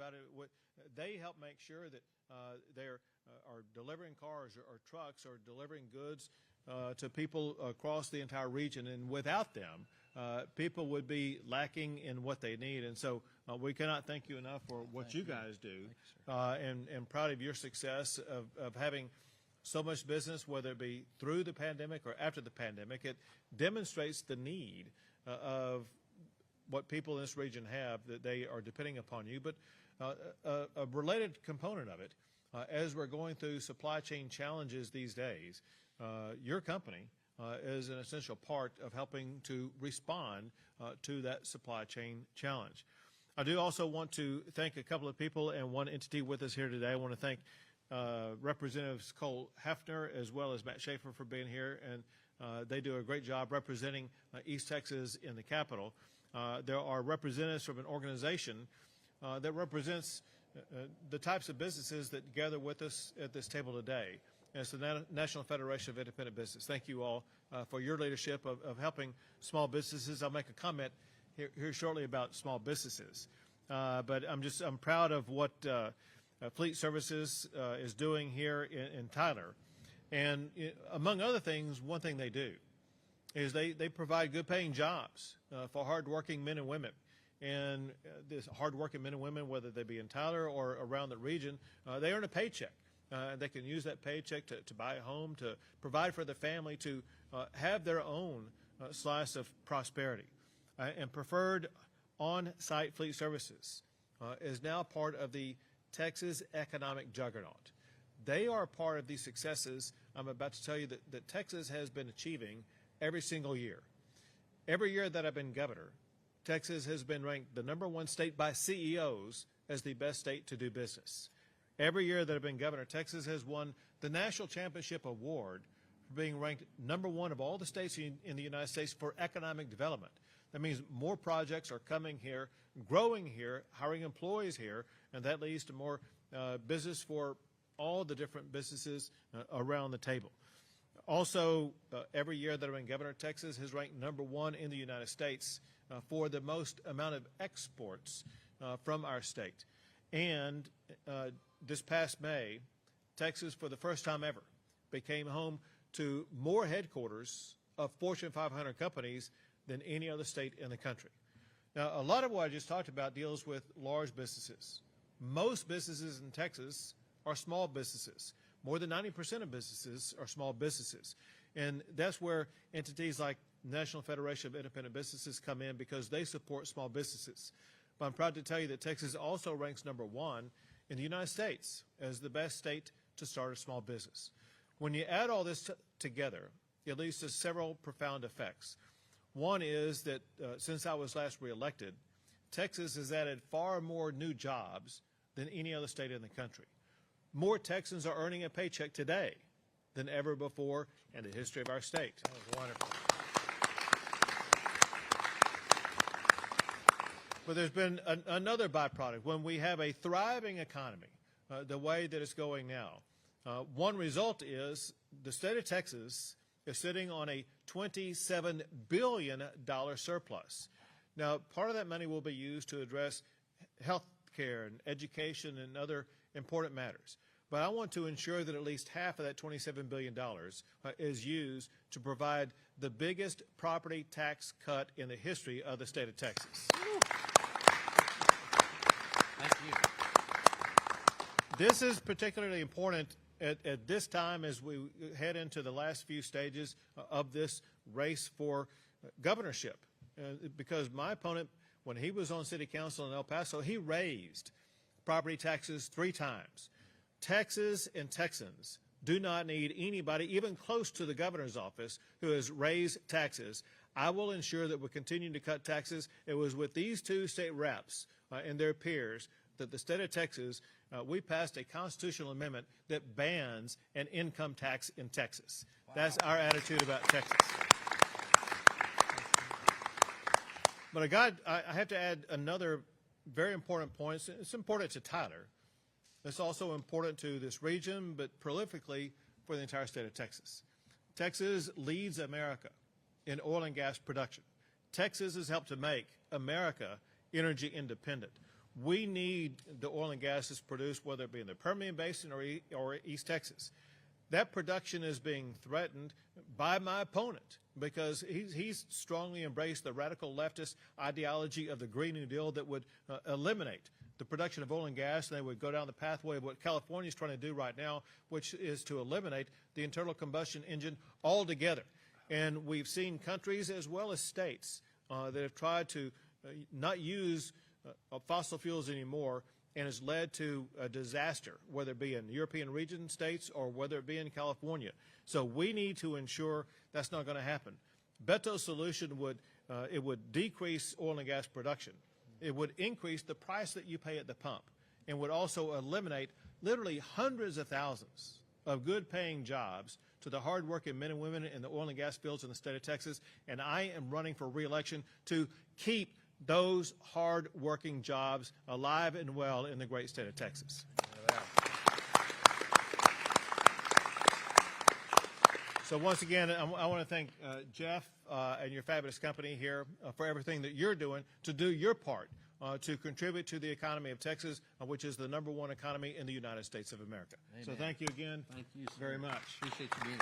about it. They help make sure that they are delivering cars or trucks or delivering goods to people across the entire region. And without them, people would be lacking in what they need. And so we cannot thank you enough for what you guys do, and proud of your success of having so much business, whether it be through the pandemic or after the pandemic. It demonstrates the need of what people in this region have, that they are depending upon you. But a related component of it, as we're going through supply chain challenges these days, your company is an essential part of helping to respond to that supply chain challenge. I do also want to thank a couple of people and one entity with us here today. I want to thank Representatives Cole Hafner as well as Matt Schaefer for being here, and they do a great job representing East Texas in the Capitol. There are representatives from an organization that represents the types of businesses that gather with us at this table today. And it's the National Federation of Independent Business. Thank you all for your leadership of helping small businesses. I'll make a comment here shortly about small businesses, but I'm proud of what Fleet Services is doing here in Tyler. And among other things, one thing they do is they provide good-paying jobs for hardworking men and women. And this hardworking men and women, whether they be in Tyler or around the region, they earn a paycheck. They can use that paycheck to buy a home, to provide for the family, to have their own slice of prosperity. And Preferred On-Site Fleet Services is now part of the Texas economic juggernaut. They are part of these successes I'm about to tell you that Texas has been achieving every single year. Every year that I've been governor, Texas has been ranked the #1 state by CEOs as the best state to do business. Every year that I've been governor, Texas has won the National Championship Award for being ranked #1 of all the states in the United States for economic development. That means more projects are coming here, growing here, hiring employees here, and that leads to more business for all the different businesses around the table. Also, every year that I've been governor, Texas has ranked #1 in the United States for the most amount of exports from our state. And this past May, Texas, for the first time ever, became home to more headquarters of Fortune 500 companies than any other state in the country. Now, a lot of what I just talked about deals with large businesses. Most businesses in Texas are small businesses. More than 90% of businesses are small businesses. And that's where entities like National Federation of Independent Businesses come in, because they support small businesses. But I'm proud to tell you that Texas also ranks #1 in the United States as the best state to start a small business. When you add all this together, it leads to several profound effects. One is that since I was last reelected, Texas has added far more new jobs than any other state in the country. More Texans are earning a paycheck today than ever before in the history of our state. That was wonderful. But there's been another byproduct. When we have a thriving economy, the way that it's going now, one result is the state of Texas is sitting on a $27 billion surplus. Now, part of that money will be used to address health care and education and other important matters. But I want to ensure that at least half of that $27 billion is used to provide the biggest property tax cut in the history of the state of Texas. Thank you. This is particularly important at this time as we head into the last few stages of this race for governorship. Because my opponent, when he was on city council in El Paso, he raised property taxes 3 times. Texas and Texans do not need anybody even close to the governor's office who has raised taxes. I will ensure that we continue to cut taxes. It was with these 2 state reps and their peers that the state of Texas, we passed a constitutional amendment that bans an income tax in Texas. Wow. That's our attitude about Texas. But I have to add another very important point. It's important to Tyler. It's also important to this region, but prolifically for the entire state of Texas. Texas leads America in oil and gas production. Texas has helped to make America energy independent. We need the oil and gas that's produced, whether it be in the Permian Basin or East Texas. That production is being threatened by my opponent because he's strongly embraced the radical leftist ideology of the Green New Deal that would eliminate the production of oil and gas, and they would go down the pathway of what California is trying to do right now, which is to eliminate the internal combustion engine altogether. And we've seen countries as well as states that have tried to not use fossil fuels anymore, and has led to a disaster, whether it be in European region states or whether it be in California. So we need to ensure that's not going to happen. Beto's solution would decrease oil and gas production. It would increase the price that you pay at the pump, and would also eliminate literally hundreds of thousands of good-paying jobs to the hard-working men and women in the oil and gas fields in the state of Texas. And I am running for re-election to keep those hard-working jobs alive and well in the great state of Texas. So once again, I want to thank Jeff and your fabulous company here for everything that you're doing to do your part to contribute to the economy of Texas, which is the #1 economy in the United States of America. Amen. So thank you again. Thank you, sir. Very much. Appreciate you being here.